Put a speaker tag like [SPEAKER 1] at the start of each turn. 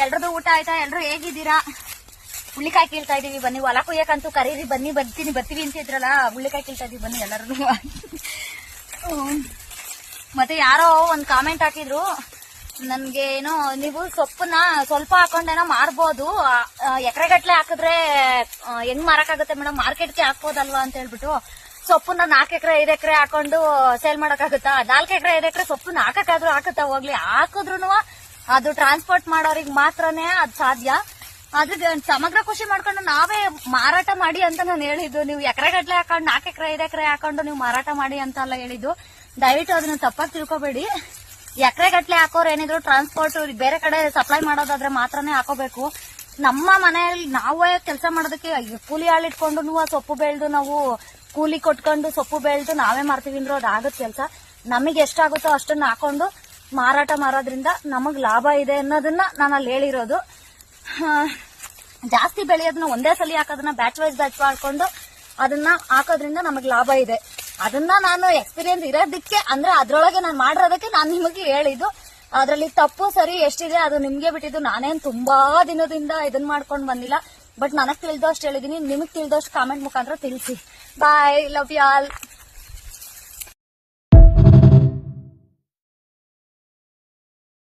[SPEAKER 1] ಎಲ್ರದ್ದು ಊಟ ಆಯ್ತಾ? ಎಲ್ರು ಹೇಗಿದ್ದೀರಾ? ಹುಳ್ಳಿಕಾಯಿ ಕೀಳ್ತಾ ಇದೀವಿ, ಬನ್ನಿ ಹೊಲ ಕುಯ್ಯಕಂತೂ ಕರೀರಿ, ಬನ್ನಿ ಬರ್ತೀವಿ ಅಂತ ಇದ್ರಲ್ಲ, ಹುಳ್ಳಿಕಾಯಿ ಕೀಳ್ತಾ ಇದೀವಿ ಬನ್ನಿ ಎಲ್ಲರೂ. ಮತ್ತೆ ಯಾರೋ ಒಂದ್ ಕಾಮೆಂಟ್ ಹಾಕಿದ್ರು ನನ್ಗೆ, ಏನೋ ನೀವು ಸೊಪ್ಪನ್ನ ಸ್ವಲ್ಪ ಹಾಕೊಂಡೇನೋ ಮಾರ್ಬೋದು, ಎಕರೆಗಟ್ಲೆ ಹಾಕಿದ್ರೆ ಹೆಂಗ್ ಮಾರಕ್ಕಾಗುತ್ತೆ ಮೇಡಮ್, ಮಾರ್ಕೆಟ್ಗೆ ಹಾಕ್ಬೋದಲ್ವಾ ಅಂತ ಹೇಳ್ಬಿಟ್ಟು. ಸೊಪ್ಪನ್ನ 4 ಎಕರೆ 5 ಎಕರೆ ಹಾಕೊಂಡು ಸೇಲ್ ಮಾಡಕ್ಕಾಗುತ್ತಾ? 4 ಎಕರೆ 5 ಎಕರೆ ಸೊಪ್ಪನ್ನ ಹಾಕಕ್ಕಾದ್ರೂ ಹಾಕುತ್ತಾ ಹೋಗ್ಲಿ, ಹಾಕಿದ್ರು ಅದು ಟ್ರಾನ್ಸ್ಪೋರ್ಟ್ ಮಾಡೋರಿಗೆ ಮಾತ್ರನೇ ಅದ್ ಸಾಧ್ಯ. ಅದ್ರ ಸಮಗ್ರ ಖುಷಿ ಮಾಡ್ಕೊಂಡು ನಾವೇ ಮಾರಾಟ ಮಾಡಿ ಅಂತ ನಾನು ಹೇಳಿದ್ದು. ನೀವು ಎಕರೆಗಟ್ಲೆ ಹಾಕೊಂಡು 4 ಎಕರೆ 5 ಎಕರೆ ಹಾಕೊಂಡು ನೀವು ಮಾರಾಟ ಮಾಡಿ ಅಂತ ಅಲ್ಲ ಹೇಳಿದ್ದು. ದಯವಿಟ್ಟು ಅದನ್ನ ತಪ್ಪಾಗಿ ತಿಳ್ಕೊಬೇಡಿ. ಎಕರೆಗಟ್ಲೆ ಹಾಕೋರು ಏನಿದ್ರು ಟ್ರಾನ್ಸ್ಪೋರ್ಟ್ ಬೇರೆ ಕಡೆ ಸಪ್ಲೈ ಮಾಡೋದಾದ್ರೆ ಮಾತ್ರನೇ ಹಾಕೋಬೇಕು. ನಮ್ಮ ಮನೆಯಲ್ಲಿ ನಾವೇ ಕೆಲಸ ಮಾಡೋದಕ್ಕೆ ಕೂಲಿ ಆಳಿಟ್ಕೊಂಡು ಸೊಪ್ಪು ಬೆಳೆದು ನಾವು ಕೂಲಿ ಕೊಟ್ಕೊಂಡು ಸೊಪ್ಪು ಬೆಳೆದು ನಾವೇ ಮಾರ್ತೀವಿ ಅಂದ್ರೆ ಅದಾಗತ್ ಕೆಲಸ. ನಮಗೆ ಎಷ್ಟಾಗುತ್ತೋ ಅಷ್ಟನ್ನ ಹಾಕೊಂಡು ಮಾರಾಟ ಮಾಡೋದ್ರಿಂದ ನಮಗ್ ಲಾಭ ಇದೆ ಅನ್ನೋದನ್ನ ನಾನು ಅಲ್ಲಿ ಹೇಳಿರೋದು. ಜಾಸ್ತಿ ಬೆಳೆಯೋದನ್ನ ಒಂದೇ ಸಲ ಹಾಕೋದನ್ನ ಬ್ಯಾಚ್ ವೈಸ್ ಬ್ಯಾಚ್ ಮಾಡ್ಕೊಂಡು ಅದನ್ನ ಹಾಕೋದ್ರಿಂದ ನಮಗ್ ಲಾಭ ಇದೆ. ಅದನ್ನ ನಾನು ಎಕ್ಸ್ಪೀರಿಯನ್ಸ್ ಇರೋದಕ್ಕೆ ಅಂದ್ರೆ ಅದ್ರೊಳಗೆ ನಾನು ಮಾಡಿರೋದಕ್ಕೆ ನಾನು ನಿಮಗೆ ಹೇಳಿದ್ದು. ಅದ್ರಲ್ಲಿ ತಪ್ಪು ಸರಿ ಎಷ್ಟಿದೆ ಅದು ನಿಮ್ಗೆ ಬಿಟ್ಟಿದ್ದು. ನಾನೇನ್ ತುಂಬಾ ದಿನದಿಂದ ಇದನ್ ಮಾಡ್ಕೊಂಡ್ ಬಂದಿಲ್ಲ, ಬಟ್ ನನಗ್ ತಿಳಿದಷ್ಟು ಹೇಳಿದೀನಿ. ನಿಮಗ್ ತಿಳಿದಷ್ಟು ಕಾಮೆಂಟ್ ಮುಖಾಂತರ ತಿಳಿಸಿ. ಬಾಯ್, ಲವ್ ಯು ಆಲ್.